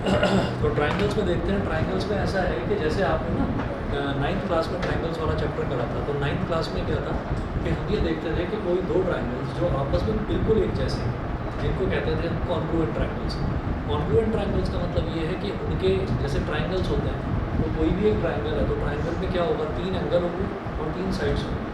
तो ट्राइंगल्स में देखते हैं। ट्राइंगल्स में ऐसा है कि जैसे आपने ना 9th क्लास में ट्राइंगल्स वाला चैप्टर करा था, तो 9th क्लास में क्या था कि हम ये देखते थे कि कोई दो ट्राइंगल्स जो आपस में बिल्कुल एक जैसे हैं, जिनको कहते थे कॉन्ग्रुएंट ट्राइंगल्स। कॉन्ग्रुएंट ट्राइंगल्स का मतलब ये है कि उनके जैसे ट्राइंगल्स होते हैं, तो कोई भी एक ट्राइंगल है तो ट्राइंगल में क्या होगा, 3 एंगल होंगे और 3 साइड्स होंगे।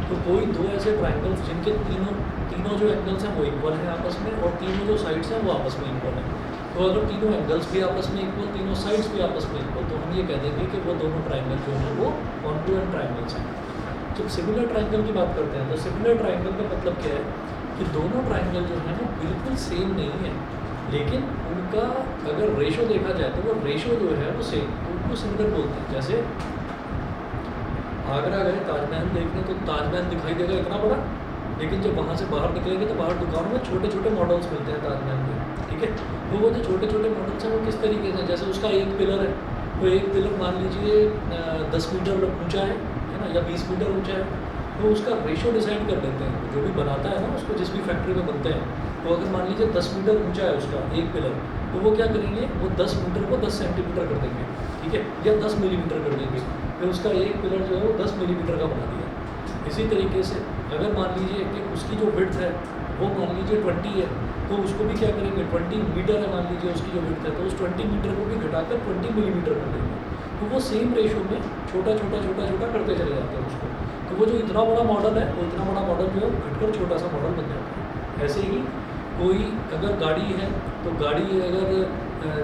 तो कोई दो ऐसे ट्राइंगल्स जिनके तीनों जो एंगल्स हैं वो इक्वल हैं आपस में, और तीनों जो साइड्स हैं वो आपस में इक्वल हैं। तो अगर तीनों एंगल्स भी आपस में इक्वल, तीनों साइड्स भी आपस में इक्वल, तो हम ये कह देंगे कि वो दोनों ट्राइंगल जो हैं वो कॉन्ग्रुएंट ट्राइंगल्स हैं। जब सिमिलर ट्राइंगल की बात करते हैं तो सिमिलर ट्राइंगल का मतलब क्या है कि दोनों ट्राइंगल जो है वो बिल्कुल सेम नहीं है, लेकिन उनका अगर रेशो देखा जाए तो वो रेशो जो है वो सेम, तो उनको सिमिलर बोलते हैं। जैसे आगरा गए ताजमहल देखने, तो ताजमहल दिखाई देगा इतना बड़ा, लेकिन जब वहाँ से बाहर निकलेंगे तो बाहर दुकानों में छोटे छोटे मॉडल्स मिलते हैं ताजमहल के, ठीक है। तो वो जो छोटे छोटे मॉडल्स हैं वो किस तरीके से, जैसे उसका एक पिलर है, तो एक पिलर मान लीजिए 10 मीटर ऊंचा है ना, या 20 मीटर ऊंचा है, तो उसका रेशो डिसाइड कर लेते हैं जो भी बनाता है ना उसको, जिस भी फैक्ट्री में बनते हैं। तो अगर मान लीजिए 10 मीटर ऊंचा है उसका एक पिलर, तो वो क्या करेंगे, वो 10 मीटर को 10 सेंटीमीटर कर देंगे, ठीक है, या 10 मिलीमीटर कर देंगे। फिर उसका एक पिलर जो है वो 10 मिलीमीटर का बना दिया। इसी तरीके से अगर मान लीजिए कि उसकी जो विड्थ है वो मान लीजिए 20 है, तो उसको भी क्या करेंगे, 20 मीटर है मान लीजिए उसकी जो विड्थ है, तो उस 20 मीटर को भी घटाकर 20 मिलीमीटर कर देंगे। तो वो सेम रेशो में छोटा छोटा छोटा छोटा करते चले जाते हैं उसको। तो वो जो इतना बड़ा मॉडल है वो इतना बड़ा मॉडल जो है घटकर छोटा सा मॉडल बन जाता है। ऐसे ही कोई अगर गाड़ी है, तो गाड़ी अगर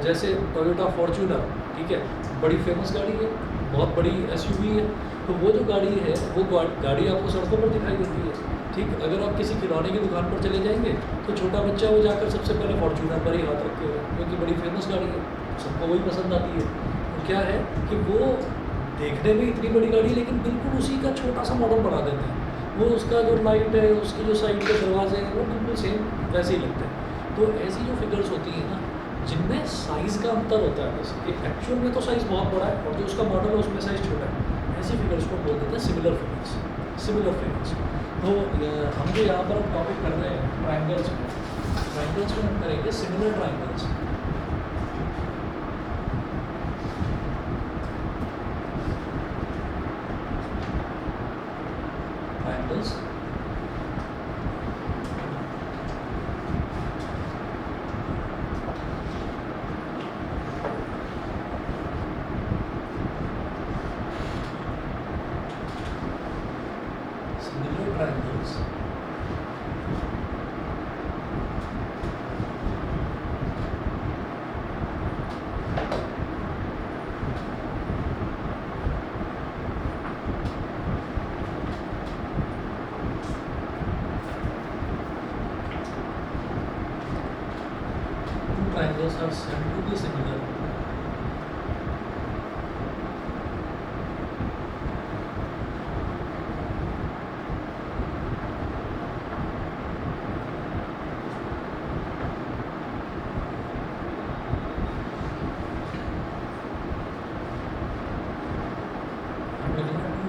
जैसे टोयोटा फॉर्च्यूनर, ठीक है, बड़ी फेमस गाड़ी है, बहुत बड़ी एसयूवी है, तो वो जो गाड़ी है वो गाड़ी आपको सड़कों पर दिखाई देती है, ठीक। अगर आप किसी खिलौने की दुकान पर चले जाएंगे तो छोटा बच्चा वो जाकर सबसे पहले फॉर्च्यूनर पर ही हाथ रखेगा, क्योंकि बड़ी फेमस गाड़ी है, सबको वही पसंद आती है। तो क्या है कि वो देखने में इतनी बड़ी गाड़ी, लेकिन बिल्कुल उसी का छोटा सा मॉडल बना देते हैं। वो उसका जो लाइट है, उसकी जो साइड के दरवाजे हैं, वो बिल्कुल सेम वैसे ही लगते हैं। तो ऐसी जो फिगर्स होती हैं ना, जिनमें साइज़ का अंतर होता है, बस कि एक्चुअल में तो साइज़ बहुत बड़ा है और जो उसका मॉडल है उसमें साइज़ छोटा है, ऐसी फिगर्स को बोल देते हैं सिमिलर फिगर्स। Similar figures. तो हम जो यहाँ पर टॉपिक कर रहे हैं ट्राइंगल्स में, ट्राइंगल्स में हम करेंगे similar triangles. Triangles triangles. Two triangles are said to be similar.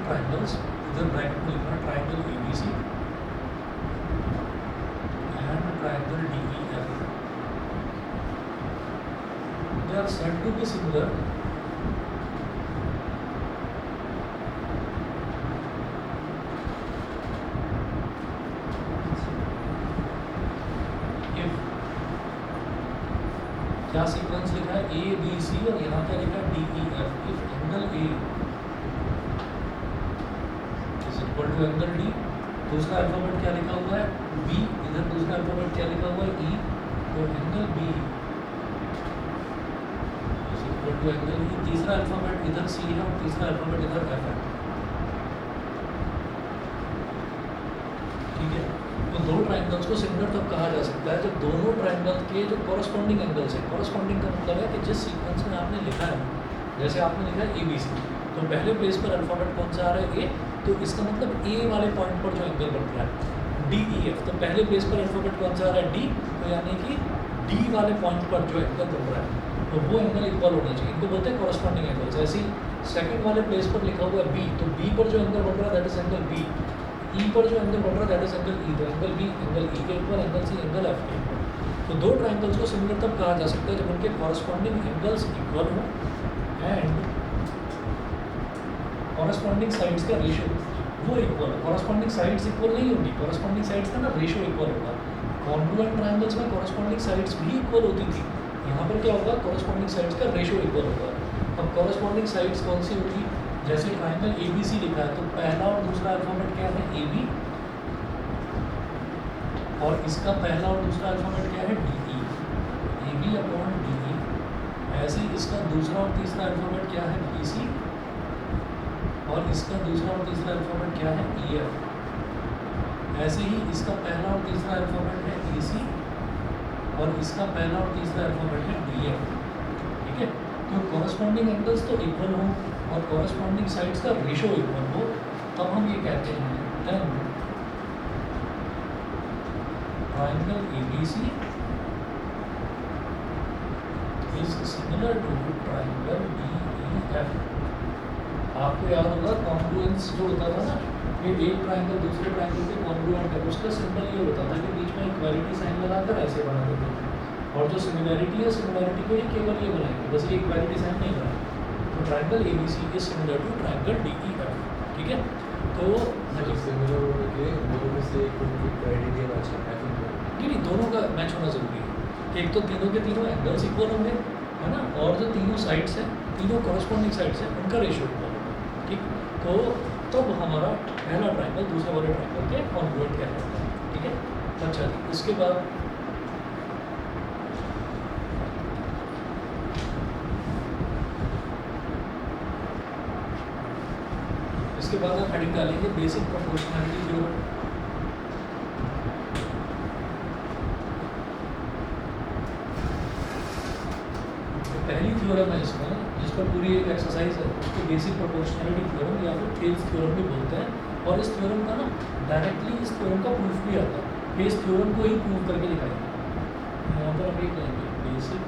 Triangles, either triangle ABC and triangle DEF. They are said to be similar if, क्या सीक्वेंस लिखा है A B C और यहाँ क्या लिखा है D E F। If angle A equal to angle D, दूसरा alphabet क्या लिखा हुआ है बी, इधर दूसरा अल्फाबेट क्या लिखा हुआ है ई, तो angle B equal to angle E. तीसरा अल्फाबेट इधर सी है और तीसरा अल्फाबेट इधर एफ है, ठीक है। तो दो ट्राइंगल्स को सिमिलर तब कहा जा सकता है जब दोनों ट्राइंगल के जो कॉरस्पॉन्डिंग एंगल्स है, कॉरस्पॉन्डिंग का मतलब है कि जिस सीक्वेंस में आपने लिखा है, जैसे आपने लिखा है ABC, तो पहले प्लेस पर अल्फाबेट कौन सा आ रहा है A, तो इसका मतलब A वाले पॉइंट पर जो एंगल बन रहा है DEF, तो पहले प्लेस पर अल्फाबेट कौन सा आ रहा है D, तो यानी कि D वाले पॉइंट पर जो एंगल बन रहा है तो वो एंगल इक्वल होना चाहिए, इनको बोलते हैं कॉरस्पॉन्डिंग एंगल्स। ऐसे ही सेकंड वाले प्लेस पर लिखा हुआ है B, तो B पर जो एंगल बन रहा है that is angle B, E पर जो एंगल बन रहा है दैट इज एंगल E, तो एंगल B एंगल E के equal, angle C angle F के इक्वल। तो दो ट्राइंगल्स को सिमिलर तब कहा जा सकता है जब उनके कॉरस्पॉन्डिंग एंगल्स इक्वल हो एंड कॉरस्पॉन्डिंग साइड्स का रेशियो वो इक्वल है। कॉरस्पॉन्डिंग साइड्स इक्वल नहीं होगी, कॉरस्पॉन्डिंग साइड्स का ना रेशियो इक्वल होगा। कॉन्ग्रुएंट ट्राइंगल्स में कॉरस्पॉन्डिंग साइड्स भी इक्वल होती थी, यहाँ पर क्या होगा, कॉरस्पॉन्डिंग साइड्स का रेशियो इक्वल होगा। अब कॉरस्पॉन्डिंग साइड्स कौन सी होगी, जैसे ट्राइंगल ABC लिखा है तो पहला और दूसरा अल्फाबेट क्या है, AB, और इसका पहला और दूसरा अल्फाबेट क्या है, DE, AB अपॉन DE। ऐसे ही इसका दूसरा और तीसरा अल्फाबेट क्या है, BC, और इसका दूसरा और तीसरा अल्फाबेट क्या है, EF। ऐसे ही इसका पहला और तीसरा अल्फाबेट है EC, और इसका पहला और तीसरा अल्फाबेट है DF। ठीक है, तो कॉरस्पॉन्डिंग एंगल्स तो इक्वल हो और कॉरस्पॉन्डिंग साइड्स का रेशियो इक्वल हो, तब हम ये कहते हैं then triangle ABC is similar to triangle DEF। आपको याद होगा कॉन्ग्रुएंस जो होता था ना, ये एक ट्राइंगल दूसरे ट्राइंगल के कॉन्ग्रुएंट है, उसका सिंबल ये होता था कि बीच में इक्वालिटी साइन लगाकर ऐसे बना देते थे, और जो सिमिलैरिटी है, सिमिलैरिटी को ये केवल ये बनाएंगे, बस ये इक्वालिटी साइन नहीं बनाएंगे। तो triangle ABC is similar to triangle DEF। ठीक है, तो सिमिलर होने के दोनों में से एक क्राइटेरिया अच्छा है, नहीं, दोनों का मैच होना ज़रूरी है। एक तो तीनों के तीनों एंगल्स इक्वल होंगे, है ना, और जो तीनों साइड्स हैं, तीनों कॉरस्पॉन्डिंग साइड्स हैं, उनका रेशियो इक्वल होगा। ठीक, तो तब हमारा पहला ट्राइंगल दूसरे वाले ट्राइंगल के कॉन्ग्रुएंट कहलाता है। ठीक है, अच्छा जी, इसके बाद आप हेडिंग डालेंगे बेसिक प्रोपोर्शनैलिटी थ्योरम। पहली थ्योरम है इसमें, जिस पर पूरी एक एक्सरसाइज है, उसको बेसिक प्रोपोर्शनैलिटी थ्योरम या फिर थेल्स थ्योरम भी बोलते हैं। और इस थ्योरम का ना डायरेक्टली इस थ्योरम का प्रूफ भी आता है, इस थ्योरम को ही प्रूव करके दिखाएंगे। यहाँ पर हम ये कहेंगे basic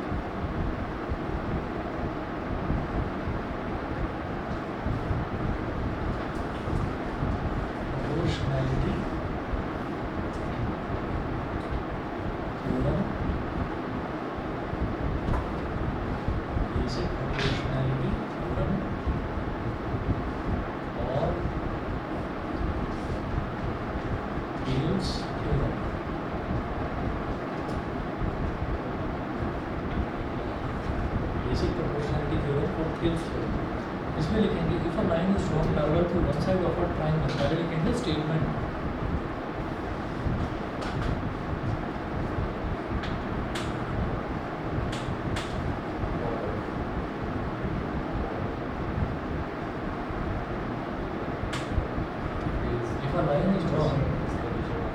proportionality theorem, basic proportionality theorem और Thales theorem. Basic proportionality theorem और थेल्स थ्योरम। इसमें लिखेंगे if a line is drawn parallel to one side of a triangle, पहले लिखेंगे statement. If a line is drawn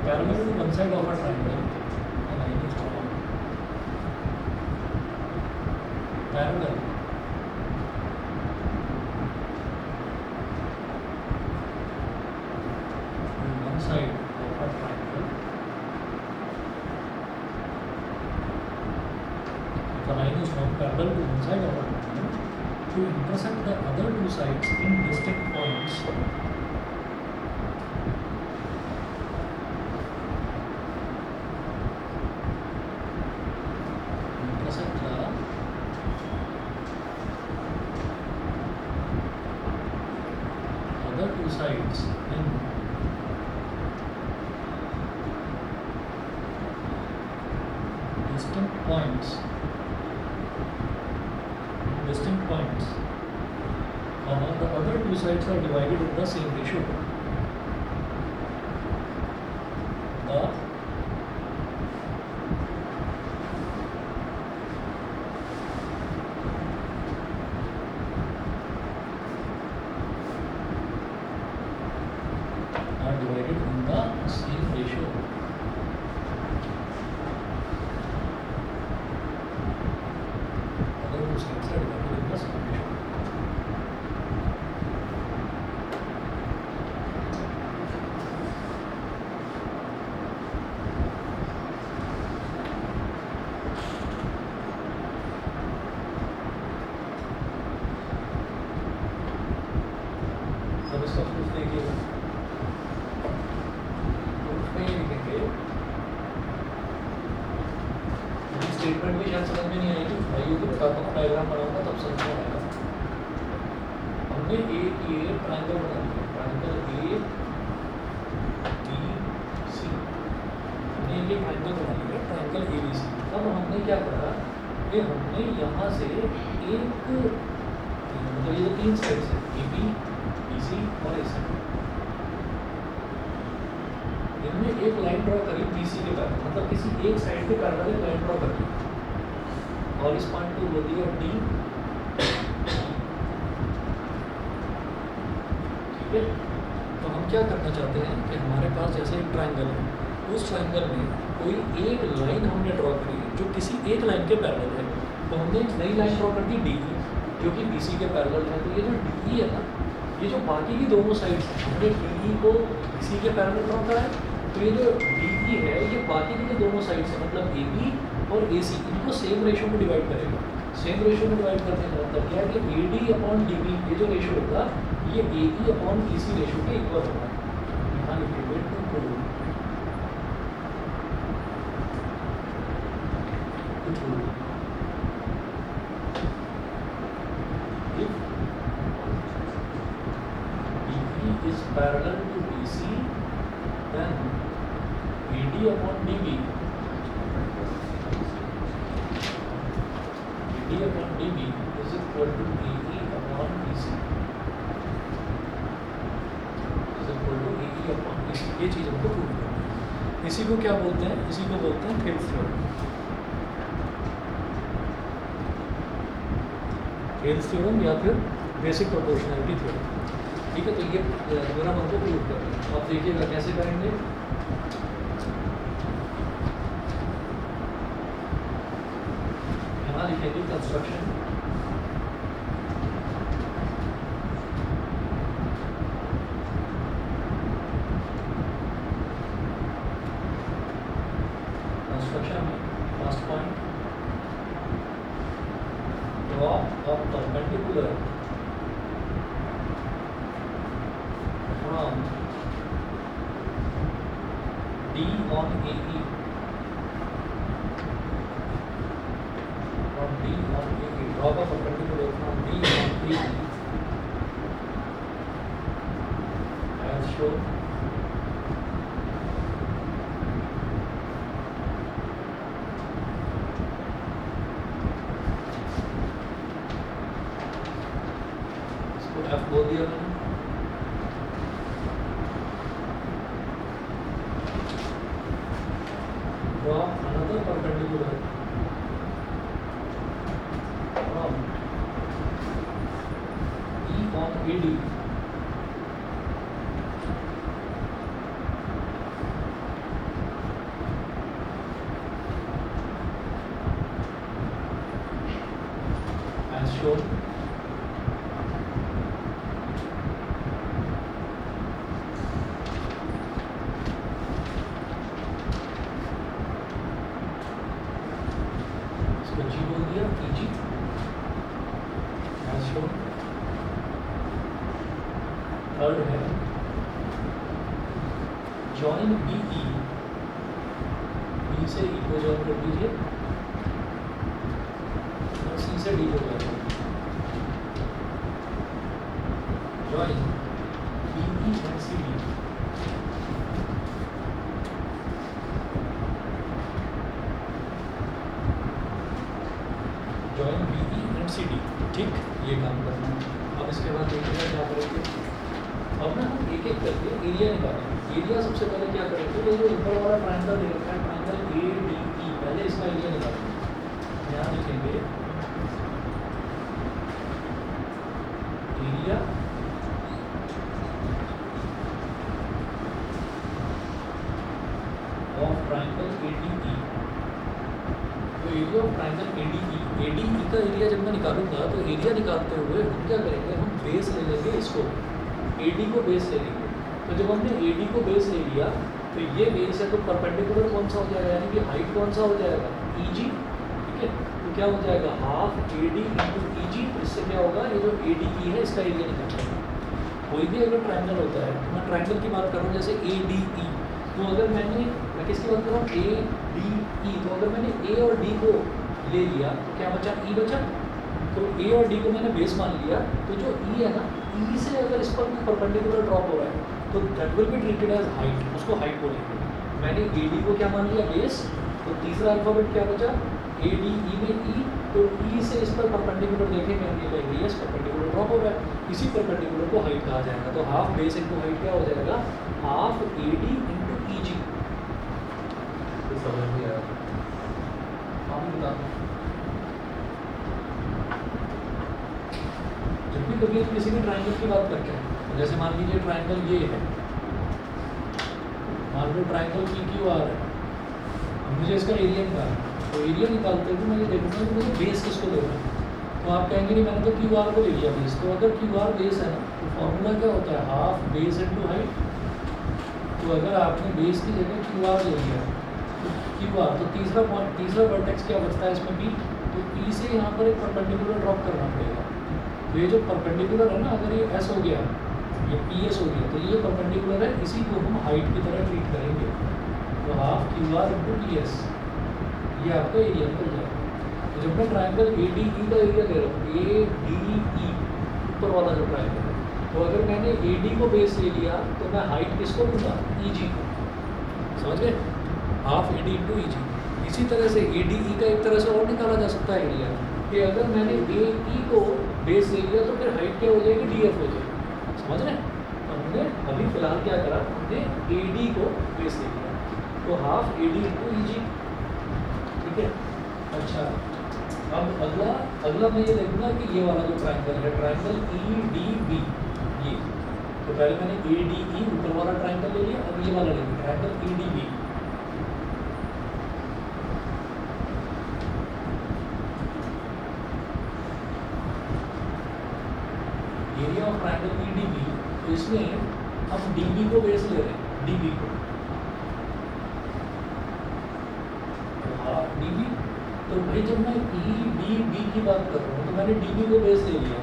parallel to one side of a triangle, a line is drawn parallel to one side of a triangle. If a line is drawn parallel to one side of a triangle to intersect the other two sides in distinct points, intersect the other two sides in distinct points, the other two sides are divided in the same ratio. The are divided in the same ratio. Other two sides are divided in the same ratio. सब इसका proof देखिएगा, proof में ये लिखेंगे दिखाता हूँ, diagram बनाऊंगा तब समझ में आएगा। हमने ये ट्रायंगल बना लिया, ट्रायंगल ए बी सी, हमने ये ट्रायंगल बना लिया, ट्रायंगल ए बी सी। अब हमने क्या करा कि हमने यहाँ से एक मतलब ये 3 साइड्स है, ए बी बी सी और ए सी, इनमें एक लाइन ड्रॉ करी बी सी के पैरेलल, मतलब किसी एक साइड के पैरेलल एक लाइन ड्रॉ करी, और इस पॉइंट को बोल दिया डी। ठीक है, तो हम क्या करना चाहते हैं कि हमारे पास जैसे एक ट्रायंगल है, उस ट्रायंगल में कोई एक लाइन हमने ड्रॉ करी है जो किसी एक लाइन के पैरेलल है, तो हमने एक नई लाइन ड्रॉ कर दी डी जो कि बी सी के पैरेलल है। तो ये जो डी है ना, ये जो बाकी की दोनों साइड्स हैं, हमने डी को बी सी के पैरेलल ड्रॉ करा है, तो ये जो डी है ये बाकी की दोनों साइड से मतलब ए बी और ए सी, इनको सेम रेशो में डिवाइड करेगा। सेम रेशो में डिवाइड करने का मतलब क्या है कि A D upon D B, ये जो रेशो होगा ये A B upon B C ratio के इक्वल होगा। यहाँ लिखेंगे if is parallel to BC, then AD upon DB, AD upon DB is equal to AE upon BC, is equal to AE upon BC। ये चीज़ हमको prove करनी है। इसी को क्या बोलते हैं? इसी को बोलते हैं थेल्स थ्योरम। थेल्स थ्योरम या फिर बेसिक प्रोपोर्शनैलिटी थ्योरम। ठीक है, तो ये थ्योरम हमको प्रूव करना है। आप देखिएगा कैसे करेंगे। यहाँ लिखेंगे कंस्ट्रक्शन, कंस्ट्रक्शन में first point, draw a perpendicular from D on AE, from D on AE, draw a perpendicular from D on AE as shown. इसको F बोल दिया मैंने। Draw another perpendicular from E on AD as shown. जी बोल दिया PG as shown. Third है join BE, B से E को join कर दीजिए और C से D को जॉइन कर दीजिए। Join BE and CD, join BE and CD। ठीक, ये काम करना है। अब इसके बाद देखिएगा क्या करेंगे। अब ना हम एक एक करके एरिया निकालेंगे। एरिया सबसे पहले क्या करेंगे, ये जो ऊपर वाला ट्रायंगल दे रखा है, ट्रायंगल ADE, पहले इसका एरिया निकालेंगे। यहाँ लिखेंगे एरिया ऑफ ट्रायंगल ADE। तो एरिया ऑफ ट्रायंगल ADE का एरिया जब मैं निकालूंगा तो एरिया निकालते हुए हम क्या करेंगे, हम बेस ले लेंगे, इसको AD को बेस ले लेंगे। तो जब हमने AD को बेस ले लिया तो ये बेस है, तो परपेंडिकुलर कौन सा हो जाएगा, यानी कि हाइट कौन सा हो जाएगा, EG। ठीक है, तो क्या हो जाएगा, हाफ AD इंटू EG। इससे क्या होगा, ये जो ADE है इसका एरिया निकालना है। कोई भी अगर ट्रायंगल होता है, तो मैं ट्रायंगल की बात कर रहा हूँ जैसे ADE, तो अगर मैं किसकी बात कर रहा हूँ, ADE, तो अगर मैंने A और D को ले लिया तो क्या बचा, ई बचा। तो ए और डी को मैंने बेस मान लिया, तो जो ई है ना, ई से अगर इस पर परपेंडिकुलर ड्रॉप हो रहा है तो that will be treated as height, उसको हाइट बोलेंगे। मैंने ए डी को क्या मान लिया, बेस। तो तीसरा अल्फाबेट क्या बचा, ए डी ई में ई, तो ई से इस पर परपेंडिकुलर देखेंगे हम, ये कहेंगे यस परपेंडिकुलर ड्रॉप हो रहा है, इसी परपेंडिकुलर को हाइट कहा जाएगा। तो हाफ बेस इंटू हाइट क्या हो जाएगा, half A D into E जी। तो समझ नहीं आ रहा। हम बता, जब भी कभी हम किसी भी ट्राइंगल की बात करते हैं, जैसे मान लीजिए ट्राइंगल ये है, मान लो ट्राइंगल पी क्यू आर है, अब मुझे इसका एरिया निकालना है। तो एरिया निकालते हुए मैं ये देखूंगा कि मुझे बेस किसको देना है। तो आप कहेंगे नहीं मैंने तो क्यू आर को ले लिया बेस। तो अगर क्यू आर बेस है ना, तो फॉर्मूला क्या होता है, हाफ बेस इंटू हाइट। तो अगर आपने बेस की जगह क्यू आर ले लिया तो क्यू आर, तो तीसरा पॉइंट, तीसरा वर्टेक्स क्या बचता है इसमें, बी। तो ई से यहाँ पर एक परपेंडिकुलर ड्रॉप करना पड़ेगा। तो ये जो परपेंडिकुलर है ना, अगर ये एस हो गया, ये पी एस हो गया, तो ये परपेंडिकुलर है, इसी को हम हाइट की तरह ट्रीट करेंगे। तो half Q R into P S, ये आपका एरिया निकल जाएगा। तो जब मैं ट्राइंगल ए डी ई का एरिया दे रहा हूँ, ए डी ई ऊपर वाला जो ट्राइंगल है, तो अगर मैंने ए डी को बेस ले लिया तो मैं हाइट किसको दूंगा, ई जी को। समझ गए, half A D into E जी। इसी तरह से ए डी ई का एक तरह से और निकाला जा सकता है एरिया, कि अगर मैंने ए ई को बेस ले लिया तो फिर हाइट क्या हो जाएगी, डी एफ हो जाएगी। समझ रहे हैं, तो हमने अभी फिलहाल क्या करा, हमने ए डी को बेस ले लिया, तो half A D into E जी। ठीक है, अच्छा अब अगला मैं ये देखूंगा कि ये वाला जो ट्राइंगल है, ट्राइंगल ई डी बी, ये तो पहले मैंने ए डी ई ऊपर वाला ट्राइंगल ले लिया, अब ये वाला ले लिया triangle E D B. Area of triangle E D B, तो इसमें हम डी बी को बेस ले रहे हैं, डी बी को, डी बी। तो भाई जब मैं ई डी बी की बात कर रहा हूँ तो मैंने डी बी को बेस ले लिया,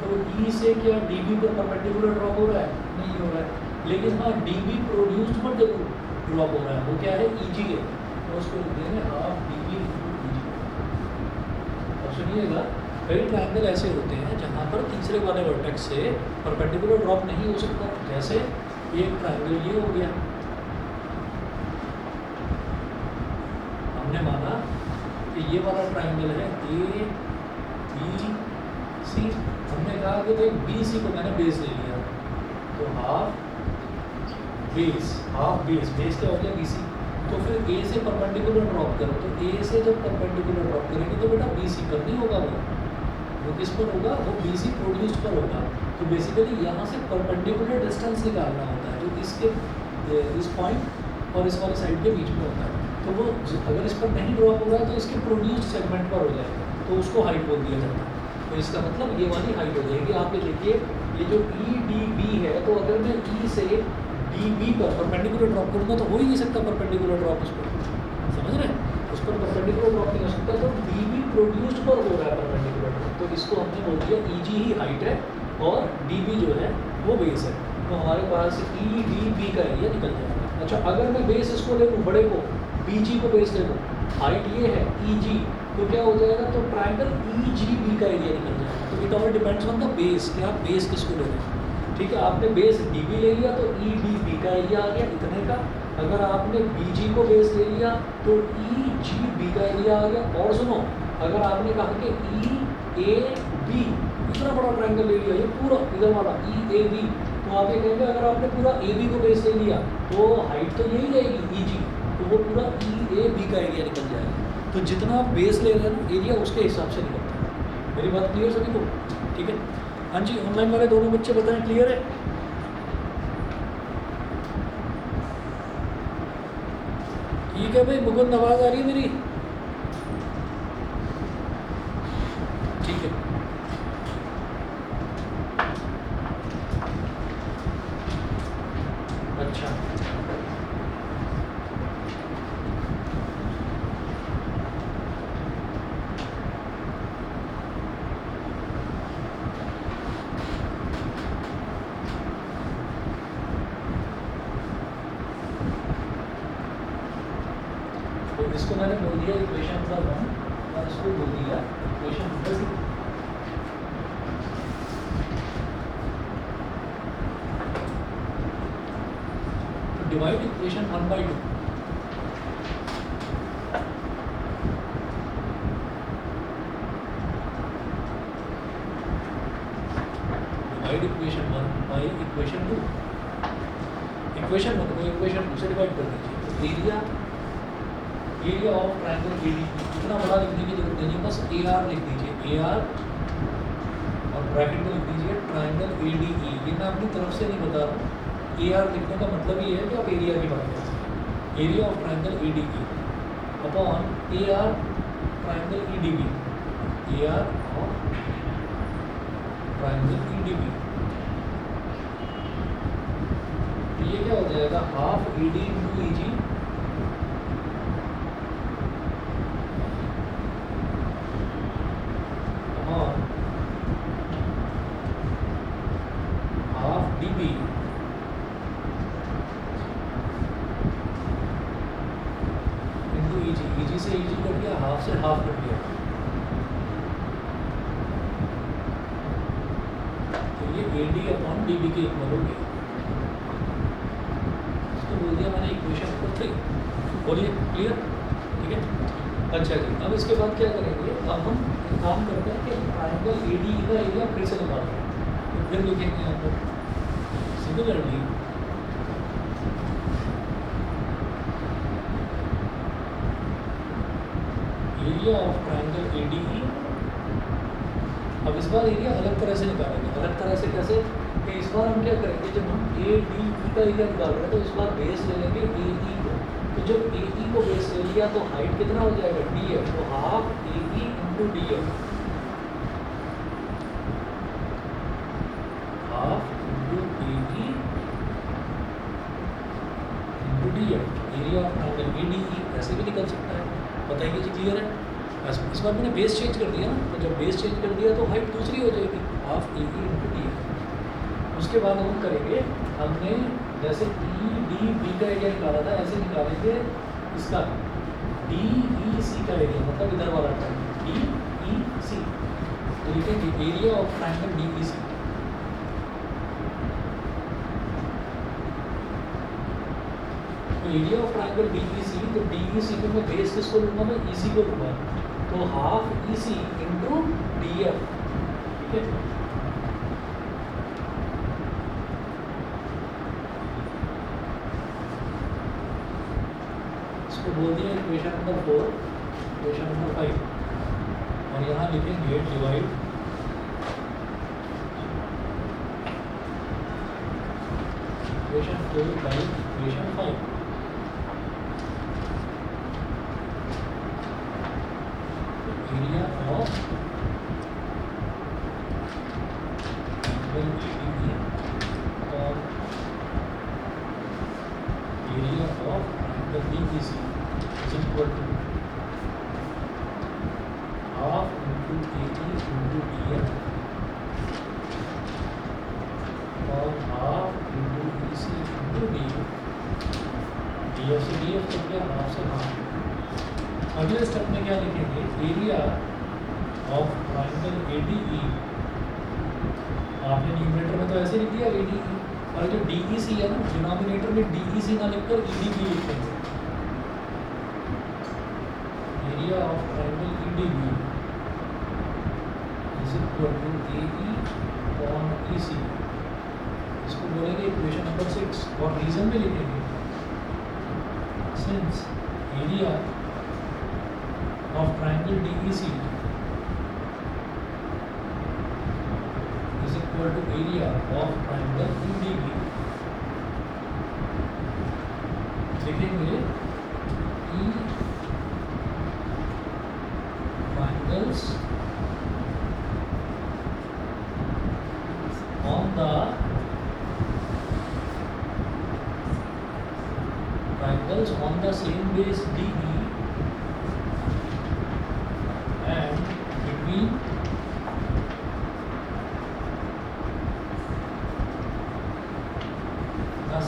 तो ई से क्या डी बी पर परपेंडिकुलर ड्रॉप हो रहा है, नहीं हो रहा है। लेकिन हाँ डी बी प्रोड्यूस्ड पर ड्रॉप हो रहा है, वो क्या है, ई जी है, तो उसको लिख देंगे half D B into E जी। अब सुनिएगा, कई ट्राइंगल ऐसे होते हैं जहाँ पर तीसरे वाले वर्टेक्स से परपेंडिकुलर ड्रॉप नहीं हो सकता। जैसे एक ट्राइंगल ये हो गया, हमने माना कि ये वाला ट्राइंगल है ए बी सी, हमने कहा कि भाई बी सी को मैंने बेस ले लिया, तो half base, half base, base क्या हो गया, बी सी। तो फिर ए से परपेंडिकुलर ड्रॉप करो, तो ए से जब परपेंडिकुलर ड्रॉप करेंगे तो बेटा बी सी पर नहीं होगा, वो किस पर होगा, वो बी सी प्रोड्यूस्ड पर होगा। तो बेसिकली यहाँ से परपेंडिकुलर डिस्टेंस निकालना होता है, जो इसके इस पॉइंट और इस वाली साइड के बीच में होता है। तो वो अगर इस पर नहीं ड्रॉप हो रहा है तो इसके प्रोड्यूस्ड सेगमेंट पर हो जाएगा, तो उसको हाइट बोल दिया जाता है। तो इसका मतलब ये वाली हाइट हो जाएगी। आप ये देखिए, ये जो ई डी बी है, तो अगर मैं ई से डी बी पर परपेंडिकुलर ड्रॉप करूँगा तो हो ही नहीं सकता परपेंडिकुलर ड्रॉप उस पर, समझ रहे हैं, उस पर परपेंडिकुलर ड्रॉप नहीं हो सकता। तो डी बी प्रोड्यूस्ड पर हो रहा है परपेंडिकुलर ड्रॉप, तो इसको हमने बोल दिया ई जी ही हाइट है और डी बी जो है वो बेस है। तो हमारे पास ई डी बी का एरिया निकल जाएगा। अच्छा, अगर मैं बेस इसको ले लूँ, बड़े को बी जी को बेस ले लूँ, हाइट ये है ई जी, तो क्या हो जाएगा, तो ट्राइंगल ई जी बी का एरिया निकल जाएगा। तो it all depends on the base, कि आप बेस किसको ले रहे हैं। ठीक है, आपने बेस डी बी ले लिया तो ई डी बी का एरिया आ गया इतने का। अगर आपने बी जी को बेस ले लिया तो ई जी बी का एरिया आ गया। और सुनो, अगर आपने कहा कि ई ए बी, इतना बड़ा ट्राइंगल ले लिया, ये पूरा इधर वाला ई ए बी, तो आप ये कहेंगे अगर आपने पूरा ए बी को बेस ले लिया तो हाइट तो यही रहेगी ई जी, तो वो पूरा ई ए बी का एरिया निकल जाएगा। तो जितना आप बेस ले रहे हैं ना, एरिया उसके हिसाब से निकलता है। मेरी बात क्लियर सभी को? ठीक है, हाँ जी, ऑनलाइन वाले दोनों बच्चे बताएं, क्लियर है? ठीक है भाई, मुकुंद आवाज़ आ रही है मेरी? ठीक है, अच्छा, तो इसको मैंने बोल दिया इक्वेशन नंबर 1 और इसको बोल दिया इक्वेशन नंबर 2। तो divide equation 1/2। Divide equation 1 by equation 2। Equation 1 को इक्वेशन 2 से डिवाइड कर दीजिए। तो एरिया ऑफ ट्रायंगल एडी इतना बड़ा लिखने की जरूरत नहीं है, बस ए आर लिख दीजिए। ए आर और ब्रैकेट में लिख दीजिए ट्रायंगल एडीई। ये मैं अपनी तरफ से नहीं बता रहा हूँ। ए आर लिखने का मतलब ये है कि आप एरिया की बात कर सकते हैं। Area of triangle ADE upon A R triangle EDB. A R of triangle EDB, ये क्या हो जाएगा? Half E D into E G और half D B into E G. E G से ई जी कट गया, half से half cut गया, तो ये A D upon D B के इक्वल हो गया। बोल दिया मैंने इक्वेशन नंबर 3। बोलिए क्लियर? ठीक है। अच्छा जी, अब इसके बाद क्या करेंगे? अब हम एक काम करते हैं कि ट्रायंगल एडी का एरिया फिर से निकालते हैं। तो फिर लिखेंगे हम लोग similarly area of triangle ADE. अब इस बार एरिया अलग तरह से निकालेंगे। अलग तरह से कैसे? कि इस बार हम क्या करेंगे, जब हम ए डी ई का एरिया निकाल रहे हैं तो इस बार बेस ले लेंगे ए ई को। तो जब ए ई को बेस ले लिया तो हाइट कितना हो जाएगा? D F. तो half A E into D F, half into A E into D F. Area of triangle A D E ऐसे भी निकल सकता है। बताइए जी, क्लियर है? इस बार मैंने बेस चेंज कर दिया ना, तो जब बेस चेंज कर दिया तो हाइट दूसरी हो जाएगी, half A E into D F. उसके बाद हम करेंगे, हमने जैसे ई डी बी का एरिया निकाला था ऐसे निकालेंगे इसका डी ई सी का एरिया, मतलब इधर वाला टाइम डी ई सी। तो लिखेंगे area of triangle D E C. तो area of triangle D E C, तो डी ई सी में मैं बेस किसको लूँगा? मैं ई सी को लूँगा। तो हाफ ई सी इंटू डी एफ। ठीक है। इसको बोल दिया इक्वेशन नंबर 4, इक्वेशन नंबर 5। और यहाँ लिखेंगे divide equation 4 by equation 5। Area of और area of the BEC is equal to half into AE into DF और half into EC into DF। DF से DF तो क्या? हाफ से हाफ। अगले स्टेप में क्या लिखेंगे? Area of triangle ADE। आपने न्यूमरेटर में तो ऐसे लिख दिया ADE, और जो DEC है ना, डिनोमिनेटर में DEC ना लिखकर EDB लिखेंगे। Area of triangle EDB is equal to AE upon EC। इसको बोलेंगे इक्वेशन नंबर 6। और रीजन में लिखेंगे since area of triangle DEC is equal to area of triangle EDB। लिखेंगे ई triangles on the same base DE and between the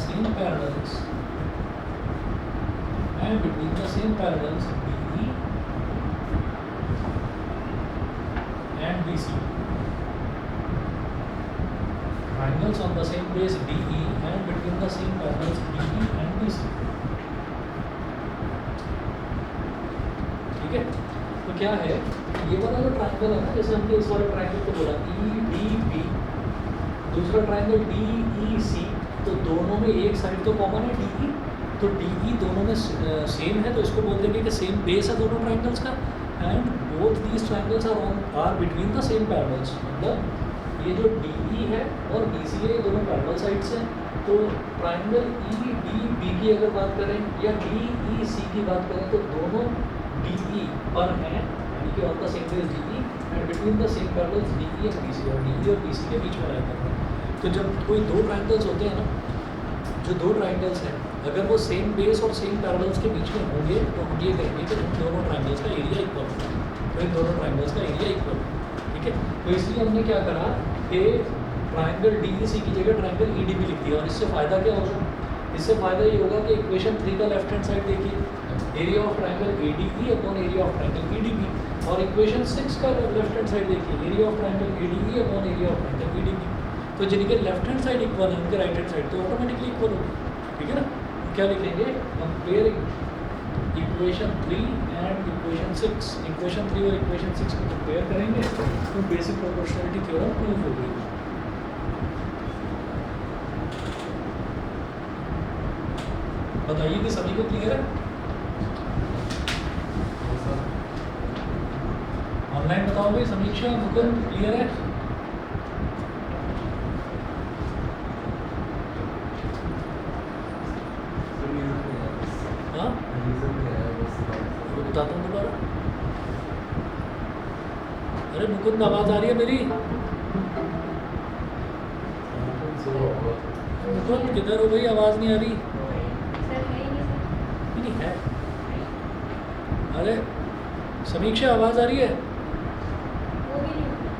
same parallels DE and BC. Triangles on the same base DE and between the same parallels DE and BC. ठीक है, तो क्या है, ये वाला जो triangle है ना, जैसे हमने इस वाले ट्राइंगल को बोला EDB, दूसरा ट्राइंगल DEC, तो दोनों में एक साइड तो कॉमन है DE, तो DE दोनों में सेम है, तो इसको बोल देंगे कि सेम बेस है दोनों ट्राइंगल्स का, and both these triangles are between the same parallels. मतलब ये जो DE है और BC है, ये दोनों पैरेलल साइड्स हैं। तो ट्राइंगल EDB की अगर बात करें या DEC की बात करें, तो दोनों DE पर हैं, यानी कि on the same base DE and between the same parallels DE and BC, और DE और BC के बीच में रहता है। तो जब कोई दो ट्राइंगल्स होते हैं ना, जो दो ट्राइंगल्स हैं, अगर वो सेम बेस और सेम पैरेलल्स के बीच में होंगे, तो हम ये कहेंगे कि इन दोनों ट्राइंगल्स का एरिया इक्वल है, तो इन दोनों ट्राइंगल्स का एरिया इक्वल है। ठीक है, तो इसलिए हमने क्या करा कि ट्राइंगल DEC की जगह ट्राइंगल EDB लिख दिया। और इससे फ़ायदा क्या होगा, इससे फ़ायदा ये होगा कि इक्वेशन 3 का लेफ्ट हैंड साइड देखिए, area of triangle ADE upon area of triangle EDB, और इक्वेशन 6 का लेफ्ट हैंड साइड देखिए, area of triangle ADE upon area of triangle EDB। तो जिनके लेफ्ट हैंड साइड इक्वल है, उनके राइट हैंड साइड तो automatically equal होगी। ठीक है ना, क्या लिखेंगे, compare equation 3 and equation 6, equation 3 और इक्वेशन 6 को कंपेयर करेंगे तो बेसिक प्रोपोर्शनलिटी थ्योरम प्रूव हो गई। बताइए कि सभी को क्लियर है? ऑनलाइन बताओगे समीक्षा, मुकुंद क्लियर है? हाँ, बताता हूँ दोबारा। अरे मुकुंद, आवाज़ आ रही है मेरी? मुकुंद किधर हो भाई, आवाज़ नहीं आ रही? नहीं है। अरे समीक्षा, आवाज़ आ रही है?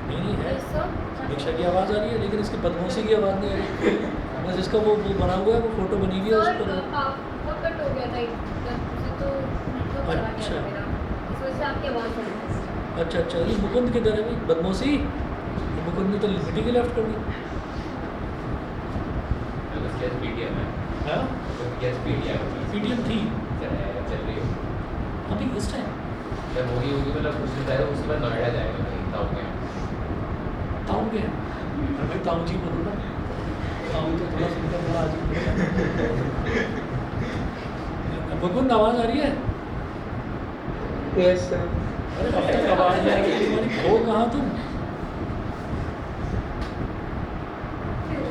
नहीं है, समीक्षा की आवाज़ आ रही है, लेकिन इसकी बदमाशी की आवाज़ नहीं आ रही। बस इसका वो बना हुआ है, वो फोटो बनी हुई है उस पर। कट हो गया था एकदम से, तो नेटवर्क चला गया था मेरा, इस वजह से आपकी आवाज़ आ रही है। अच्छा अच्छा, ये मुकुंद किधर है भाई, बदमाशी? मुकुंद ने तो लिमिटी की लेफ्ट कर दी। हाँ, PTM थी अभी इस टाइम। ताऊ के हैं? अरे भाई ताऊ जी बोलो ना, ताऊ तो थोड़ा सुनकर बड़ा अजीब लगता है। मुकुंद, आवाज़ आ रही है? Yes sir. अरे अब तक आवाज़ नहीं आ रही तुम्हारी, हो कहाँ तुम?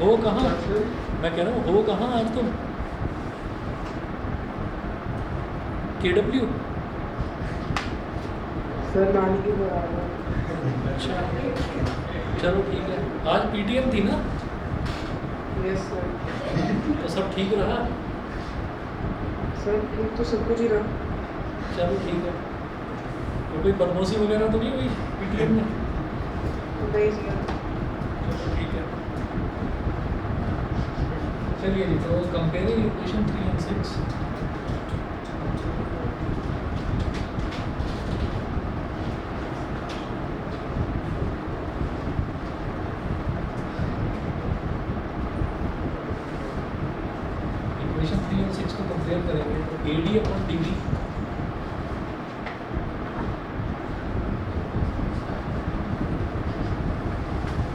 हो कहाँ? मैं कह रहा हूँ हो कहाँ आज तुम? KW? सर नानी की बराबर। अच्छा, चलो ठीक है। आज PTM थी ना, यस सर। तो सब ठीक रहा? सर ठीक तो सब कुछ ही रहा। चलो ठीक है। तो कोई बदमाशी वगैरह तो नहीं हुई PTM में? नहीं सर। चलो ठीक है। चलिए जी, तो कंपेयरिंग इक्वेशन 3 एंड 6। इक्वेशन 3 और 6 को कंपेयर करेंगे तो AD upon DB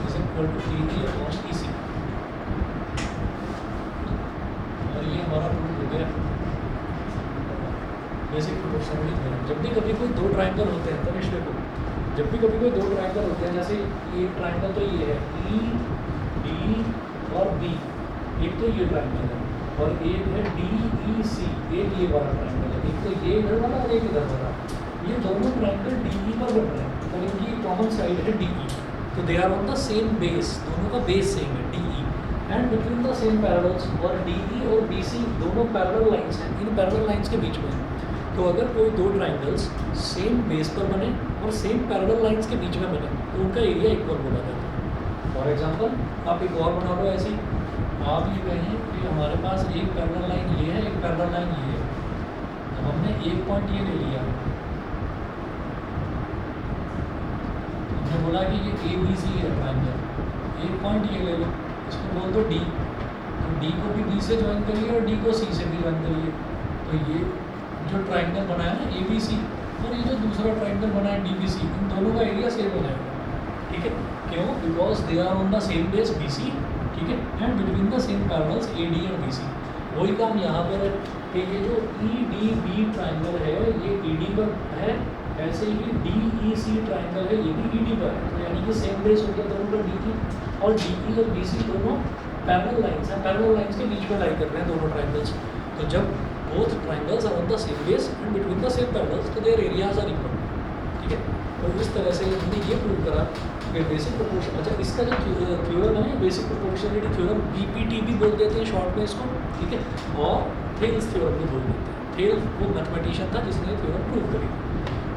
is equal to AD upon EC, और ये हमारा प्रूफ हो गया बेसिक प्रोपोर्शनलिटी थ्योरम। जब भी कभी कोई दो ट्राइंगल होते हैं, तनिष्क देखो, जब भी कभी कोई दो ट्राइंगल होते हैं, जैसे ये ट्राइंगल तो ये है ED और B, एक तो ये ट्राइंगल है, और एक है DEC, एक ये वाला ट्राइंगल है, एक तो ये इधर वाला और एक इधर वाला। ये दोनों ट्राइंगल DE पर बन रहे हैं और इनकी कॉमन साइड है DE, तो they are on the same base, दोनों का बेस सेम है DE, and between the same parallels, और DE और BC दोनों पैरेलल लाइंस हैं, इन पैरेलल लाइंस के बीच में। तो अगर कोई दो ट्राइंगल्स सेम बेस पर बने और सेम पैरेलल लाइंस के बीच में बने, तो उनका एरिया इक्वल बोला जाता है। फॉर एग्जांपल, आप एक और बना लो ऐसी, आप ये कहें कि हमारे पास एक पैरेलल लाइन ये है, एक पैरेलल लाइन ये है, अब हमने एक पॉइंट ये ले लिया, हमने उसने बोला कि ये ए बी सी है ट्राइंगल, एक पॉइंट ये ले लो, इसको बोल दो डी, तो डी को भी बी से ज्वाइन करिए और डी को सी से भी ज्वाइन करिए। तो ये जो ट्राइंगल बना है ना ए बी सी, और ये जो दूसरा ट्राइंगल बना है डी बी सी, इन दोनों का एरिया सेम हो जाएगा। ठीक है, क्यों? Because they are on the same base B C, ठीक है, and between the same parallels A D and B C. वही काम यहाँ पर है कि ये जो ई डी बी ट्राइंगल है ये ई डी पर है, ऐसे ही डी ई सी ट्राइंगल है ये भी ई डी पर है। तो यानी कि सेम बेस हो गया दोनों का डी ई, और डी ई और बी सी दोनों पैरेलल लाइंस हैं, पैरेलल लाइंस के बीच में लाई कर रहे हैं दोनों ट्राइंगल्स। तो जब both triangles are on the same base and between the same parallels, तो देयर एरियाज आर इक्वल। ठीक है, तो इस तरह से हमने ये प्रूव करा कि बेसिक प्रोपोर्शन, अच्छा इसका जो थ्योरम है बेसिक प्रोपोर्शनलिटी थ्योरम, बीपीटी भी बोल देते हैं शॉर्ट में इसको, ठीक है, और थेल्स थ्योरम भी बोल देते हैं। थेल्स वो मैथमेटिशियन था जिसने ये थ्योरम प्रूव करी।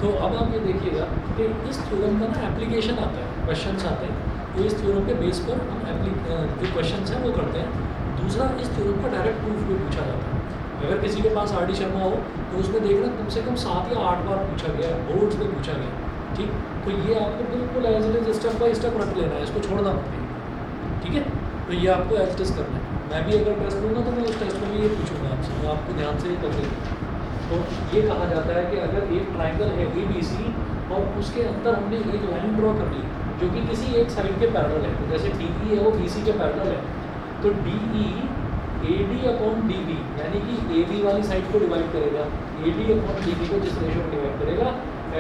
तो अब आप ये देखिएगा कि इस थ्योरम का ना एप्लीकेशन आता है, क्वेश्चंस आते हैं, तो इस थ्योरम के बेस पर हम जो क्वेश्चंस हैं वो करते हैं। दूसरा, इस थ्योरम का डायरेक्ट प्रूफ भी पूछा जाता है। अगर किसी के पास आर डी शर्मा हो तो उसमें देखना कम से कम 7 या 8 बार पूछा गया है, बोर्ड्स में पूछा गया। ठीक, तो ये आपको बिल्कुल as it is step by step रट लेना है, इसको छोड़ना मत है। ठीक है, तो ये आपको एज टेस्ट करना है। मैं भी अगर टेस्ट लूँगा तो मैं उस टेस्ट में भी ये पूछूंगा आपसे, मैं आपको ध्यान से ही कर देंगे। तो ये कहा जाता है कि अगर एक ट्राइंगल है ए बी सी और उसके अंदर हमने एक लाइन ड्रॉ कर ली जो कि किसी एक साइड के पैरेलल है, तो जैसे डी ई है वो बी सी के पैरेलल है, तो D E A D upon D B, यानी कि ए बी वाली साइड को डिवाइड करेगा, A D upon D B को जिस रेशो में डिवाइड करेगा,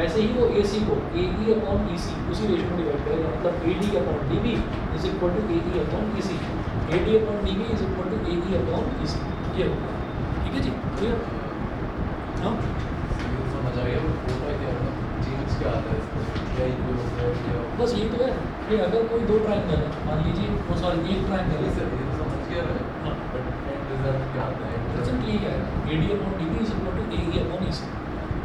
ऐसे ही वो ए सी को ए ई अपॉन ई सी उसी रेशो में डिवाइड करेगा। मतलब A D upon D B is equal to A E upon E C, A D upon D B is equal to A E upon E C. ये होगा, ठीक है जी, clear? हाँ, समझ आ गया। होता क्या है, चेंज क्या आता है इसमें, क्या इक्वल होता है क्या? बस ये तो है कि अगर कोई दो ट्राइंगल है, मान लीजिए वो सॉरी एक ट्राइंगल है, सर ये तो समझ गया है, हाँ, बट एंड रिजल्ट क्या आता है? सिंपली ये है A D upon D B is equal to A E upon E C.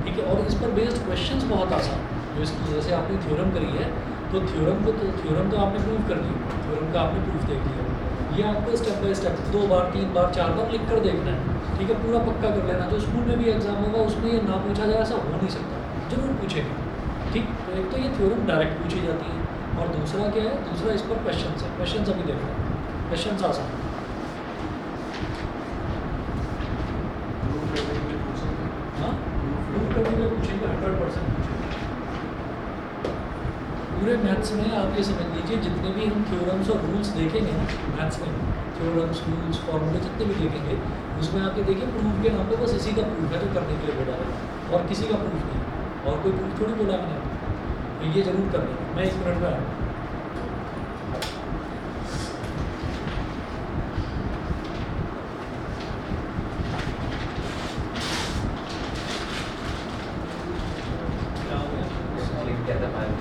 ठीक है, और इस पर बेस्ड क्वेश्चंस बहुत आसान, जो इसकी जैसे आपने थ्योरम करी है, तो थ्योरम तो आपने प्रूव कर ली, थ्योरम का आपने प्रूफ देख लिया। ये आपको स्टेप बाय स्टेप 2 बार 3 बार 4 बार लिख कर देखना है। ठीक है, पूरा पक्का कर लेना। जो स्कूल में भी एग्जाम होगा उसमें ये ना पूछा जाए ऐसा हो नहीं सकता, जरूर पूछेगा। ठीक, तो एक तो ये थ्योरम डायरेक्ट पूछी जाती है, और दूसरा क्या है, दूसरा इस पर क्वेश्चन है। क्वेश्चन अभी देखना है, क्वेश्चन आसान, प्रूफ करने के लिए पूछेंगे। हाँ प्रूव करने के लिए पूछेंगे, 100% पूछेंगे। पूरे मैथ्स में आप ये समझ लीजिए जितने भी हम थ्योरम्स और रूल्स देखेंगे ना मैथ्स में, थ्योरम्स रूल्स फॉर्मूले जितने भी देखेंगे, उसमें आप ये देखिए प्रूफ के नाम पे बस इसी का प्रूफ है जो करने के लिए बोला है, और किसी का प्रूफ नहीं, और कोई प्रूफ थोड़ी बोला मैंने आपको। तो ये जरूर कर लें। मैं 1 मिनट में आया हूँ। क्या हो गया? लिख क्या था मैम?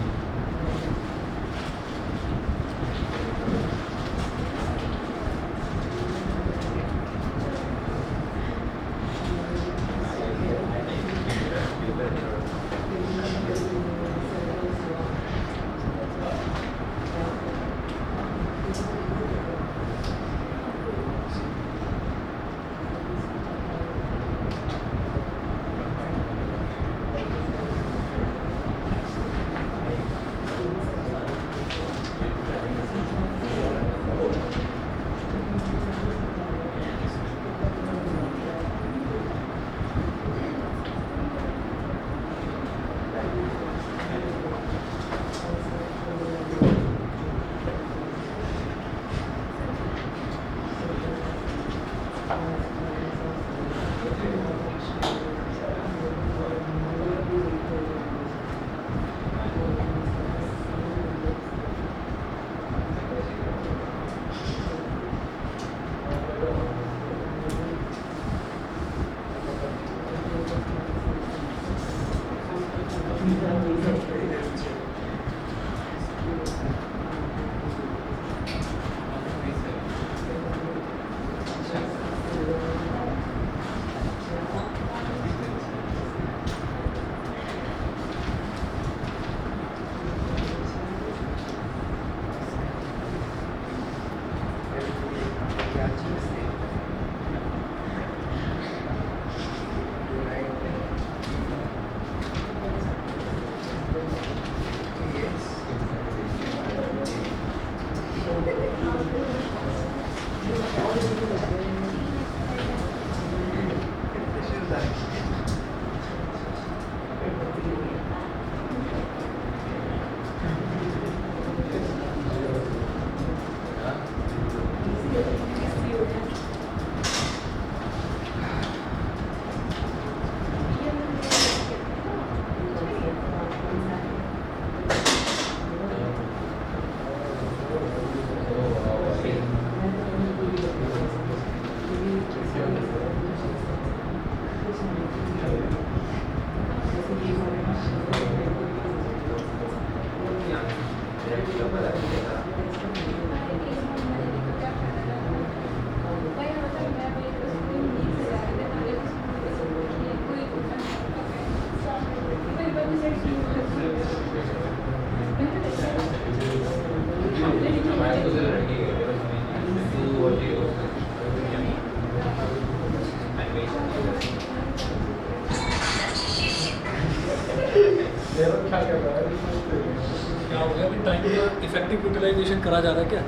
क्या हो गया अभी टाइम का इफेक्टिव यूटिलाइजेशन करा जा रहा है क्या?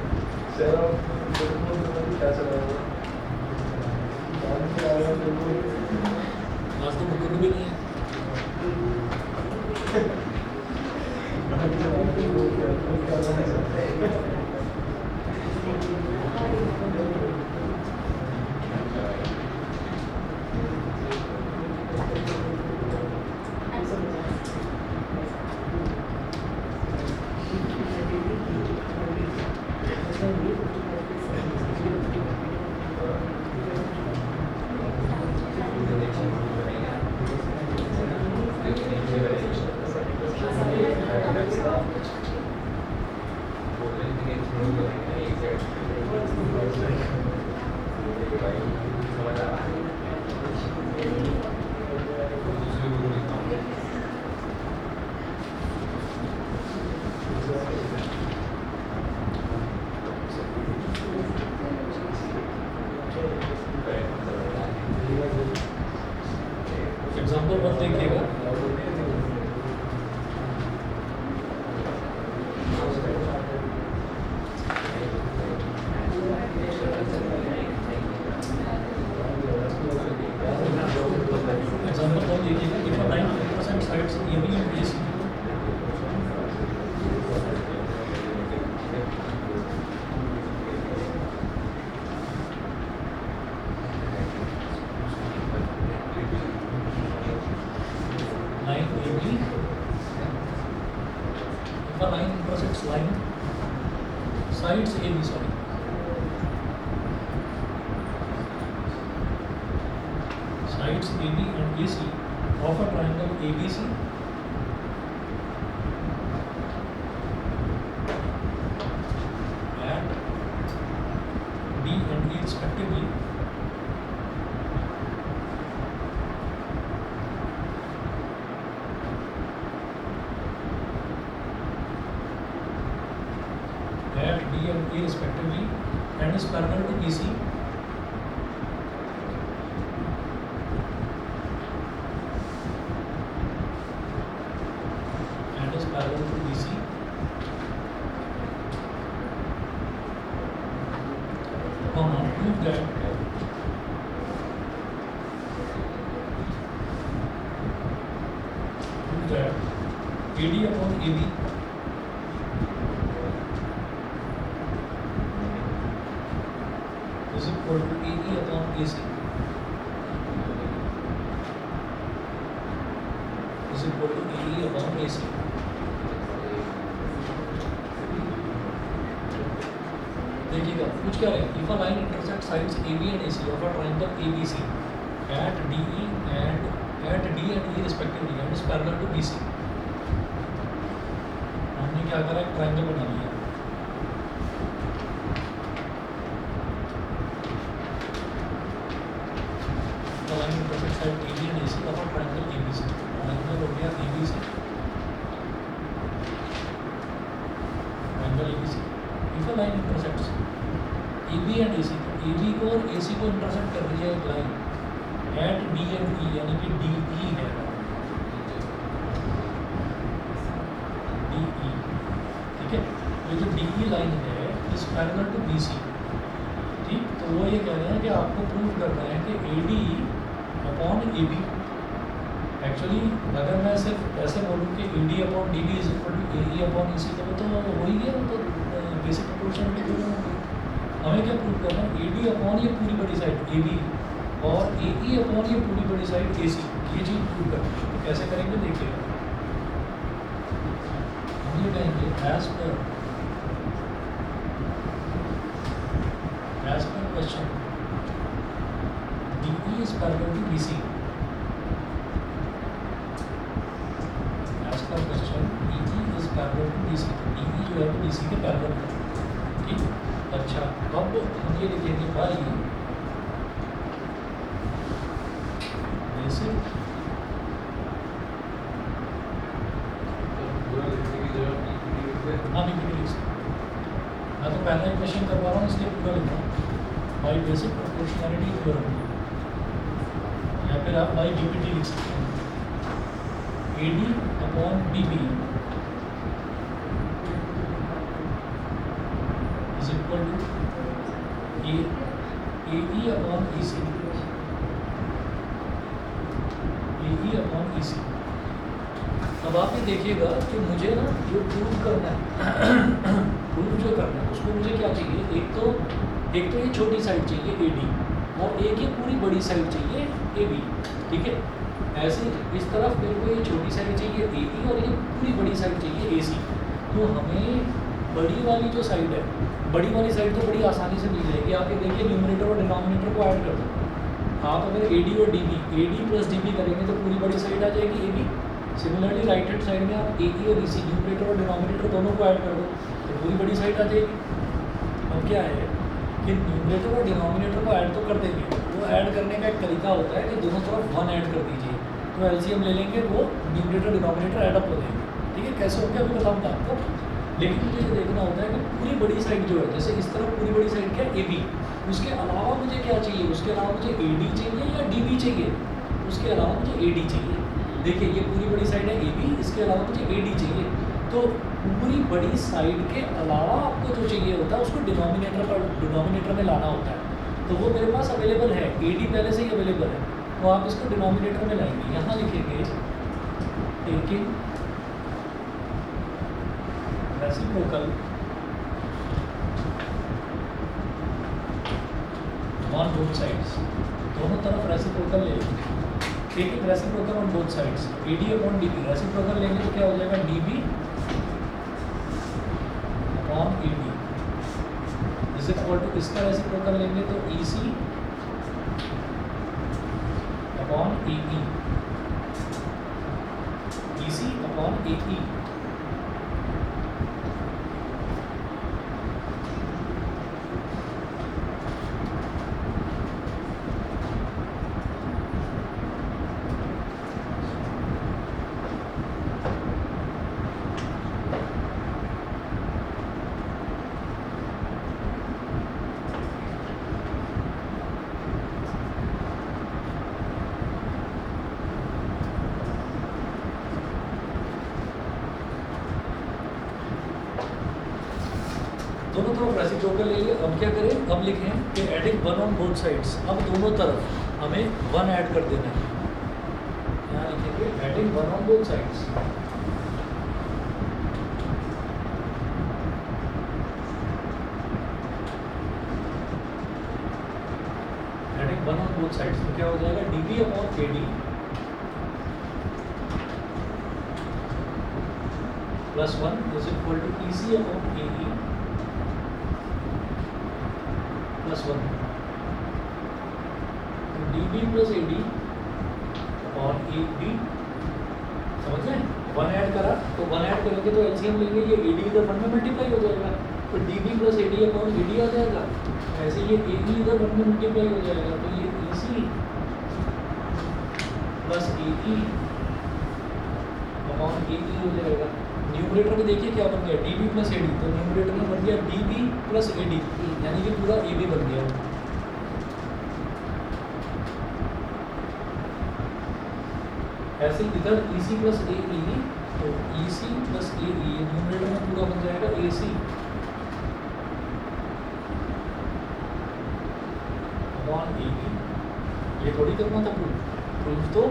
आज तो मुकुंद भी नहीं है। एग्जाम्पल वन देखिएगा। एग्जाम्पल वन देखिएगा। If 90% sides AB and AC line AB, if a line intersects line sides AB, sorry, sides AB and AC of a triangle ABC at B and E respectively, at B and E respectively, and is parallel to BC and is parallel to BC, prove that AD upon AB is equal to AE upon AC is equal to AE upon AC. देखिएगा कुछ क्या है, if a line intersects sides AB and AC of a triangle ABC at DE and at D and E respectively and is parallel to BC, हमने क्या करा, एक triangle बना लिया। The line intersects side AB and AC of a triangle ABC, triangle हो गया ABC, triangle ABC। If a line intersects AB and AC, तो AB को और AC को इंटरसेक्ट कर रही है एक line at D and E, यानी कि DE है, DE, ठीक है। ये जो DE लाइन है इस पैरेलल टू BC, ठीक। तो वो ये कह रहे हैं कि आपको प्रूव करना है कि AD अपॉन AB, एक्चुअली अगर मैं सिर्फ ऐसे बोलूँ कि AD upon DB is equal to AE upon EC, तो वो तो हो ही गया, वो तो बेसिक प्रोपोर्शन में दोनों होंगे। हमें क्या प्रूव करना है, AD अपॉन ये पूरी बड़ी साइड AB और AE अपॉन ये पूरी बड़ी साइड AC, ये चीज़ प्रूव करनी है। तो कैसे करेंगे देखिएगा, हम ये कहेंगे एज पर question DE is parallel to BC, as per question DE is parallel to BC, तो DE जो you have to B C के पैरेलल है, ठीक। अच्छा, अब हम ये लिखेंगे भाई बेसिक पूरा लिखने की जगह PPT लिखते हैं। हाँ PPT लिख सकते हैं। मैं तो पहला इक्वेशन करवा रहा हूँ इसलिए पूरा लिख रहा हूँ, बाई बेसिक प्रोपोर्शनैलिटी थ्योरम, या फिर आप बाई BPT लिख सकते हैं, AD upon DB is equal to AE upon EC, AE upon EC। अब आप ये देखिएगा कि मुझे ना जो प्रूव करना है प्रूव जो करना है उसको मुझे क्या चाहिए, एक तो ये छोटी साइड चाहिए AD, और एक ये पूरी बड़ी साइड चाहिए AB, ठीक है। ऐसे इस तरफ मेरे को ये छोटी साइड चाहिए AE और ये पूरी बड़ी साइड चाहिए AC। तो हमें बड़ी वाली जो साइड है, बड़ी वाली साइड तो बड़ी आसानी से मिल जाएगी। आप ये देखिए न्यूमरेटर और डिनोमिनेटर को ऐड कर दो, आप अगर AD और DB AD प्लस DB करेंगे तो पूरी बड़ी साइड आ जाएगी AB। Similarly right hand side में आप AE और EC न्यूमरेटर और डिनोमिनेटर दोनों को ऐड कर दो तो पूरी बड़ी साइड आ जाएगी। अब क्या है कि न्यूमरेटर और डिनोमिनेटर को ऐड तो कर देंगे, वो ऐड करने का एक तरीका होता है कि दोनों तरफ 1 ऐड कर दीजिए, तो LCM ले लेंगे, वो न्यूमरेटर डिनोमिनेटर ऐड अप हो जाएंगे, ठीक है। कैसे हो गया अभी बताऊँगा आपको, लेकिन मुझे ये देखना होता है कि पूरी बड़ी साइड जो है, जैसे इस तरफ पूरी बड़ी साइड क्या AB, उसके अलावा मुझे क्या चाहिए, उसके अलावा मुझे AD चाहिए या DB चाहिए, उसके अलावा मुझे AD चाहिए। देखिए ये पूरी बड़ी साइड है AB, इसके अलावा मुझे AD चाहिए, तो पूरी बड़ी साइड के अलावा आपको जो चाहिए होता है उसको डिनोमिनेटर में लाना होता है। तो वो मेरे पास अवेलेबल है, AD पहले से ही अवेलेबल है, तो आप इसको डिनोमिनेटर में लाएंगे। यहाँ लिखेंगे taking reciprocal on both sides, दोनों तरफ रेसिप्रोकल ले लेंगे। Taking reciprocal on both sides, AD upon DB, reciprocal लेंगे तो क्या हो जाएगा DB upon AD is equal to, इसका रेसिप्रोकल लेंगे तो EC upon AE, EC upon AE। दोनों तरफ रेसिप्रोकल ले लिए। अब क्या करें, अब लिखें कि एडिंग 1 ऑन बोथ साइड्स, अब दोनों तरफ हमें 1 ऐड कर देना है। यहाँ लिखेंगे adding 1 on both sides, adding 1 on both sides, तो क्या हो जाएगा DB upon AD plus 1 is equal to EC upon AE plus 1, तो DB प्लस AD और AD, समझ रहे हैं। 1 ऐड करा तो 1 ऐड करेंगे तो LCM लेंगे, ये AD इधर 1 में मल्टीप्लाई हो जाएगा, तो DB plus AD upon AD आ जाएगा। ऐसे ये AE इधर 1 में मल्टीप्लाई हो जाएगा, तो ये EC plus AE upon AE हो जाएगा। न्यूमरेटर में देखिए क्या बन गया DB प्लस AD, तो न्यूमरेटर में बन गया DB प्लस AD, यानी कि पूरा AB बन गया। ऐसे इधर EC प्लस AE, तो EC प्लस AE न्यूमरेटर में पूरा बन जाएगा AC अपॉन AB। ये थोड़ी करना था प्रूफ तो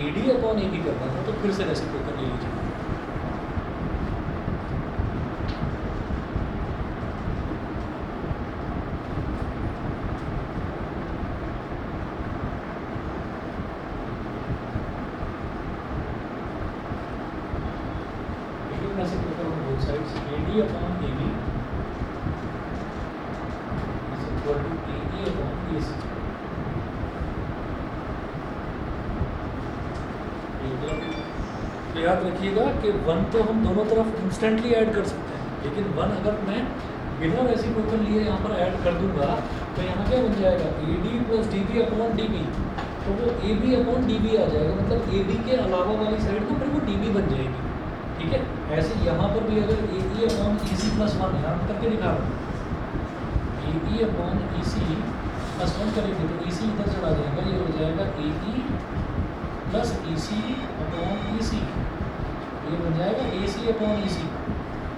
AD अपॉन AB करना था, तो फिर से रेसिप्रोकल ले लीजिए। Reciprocal on both sides, AD upon AB is equal to AE upon AC। तो याद रखिएगा कि 1 तो हम दोनों तरफ इंस्टेंटली ऐड कर सकते हैं, लेकिन 1 अगर मैं बिना रेसिप्रोकल लिए यहाँ पर ऐड कर दूंगा तो यहाँ क्या बन जाएगा A D plus D B upon D B, तो वो A B upon D B आ जाएगा, मतलब ए बी के अलावा वाली साइड तो फिर वो डी बी बन जाएगी। ठीक है, ऐसे यहाँ पर भी अगर ए E upon E C plus 1 यहाँ करके दिखा रहा हूँ, ए E upon E C plus 1 करेंगे तो ई सी इधर चला जाएगा, ये हो जाएगा ए ई प्लस ई सी अपॉन ई सी, ये बन जाएगा ए सी अपॉन ई सी।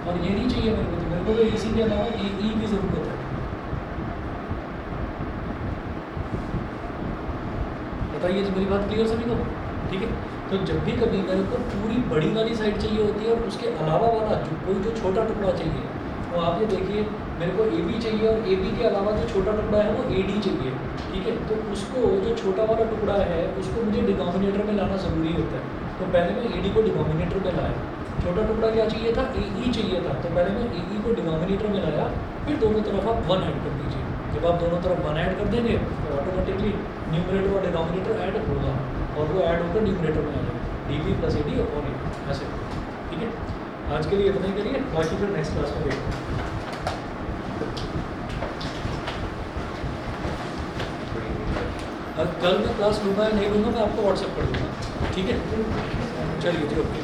और ये नहीं चाहिए मेरे को, तो मेरे को तो ए सी के अलावा ए ई की ज़रूरत है। बताइए जी, मेरी बात क्लियर सभी को? ठीक है, तो जब भी कभी मेरे को पूरी बड़ी वाली साइड चाहिए होती है और उसके अलावा वाला जो छोटा टुकड़ा चाहिए, तो आप ये देखिए मेरे को ए बी चाहिए और ए बी के अलावा जो छोटा टुकड़ा है वो ए डी चाहिए। ठीक है, तो उसको जो छोटा वाला टुकड़ा है उसको मुझे डिनोमिनेटर में लाना ज़रूरी होता है, तो पहले मैं ए डी को डिनोमिनेटर में लाया। छोटा टुकड़ा क्या चाहिए था, ए ई चाहिए था, तो पहले मैं ए ई को डिनोमिनेटर में लाया, फिर दोनों तरफ आप 1 ऐड कर दीजिए। जब आप दोनों तरफ 1 ऐड कर देंगे तो ऑटोमेटिकली न्यूमरेटर और डिनोमिनेटर ऐड होगा और वो ऐड होकर न्यूमरेटर में आ जाएगा, D B plus A D और ए ऐसे। ठीक है, आज के लिए इतना ही करिए, बाकी फिर नेक्स्ट क्लास में देखते हैं। कल मैं क्लास लूँगा या नहीं लूँगा मैं आपको व्हाट्सएप कर दूँगा। ठीक है, चलिए जी, ओके।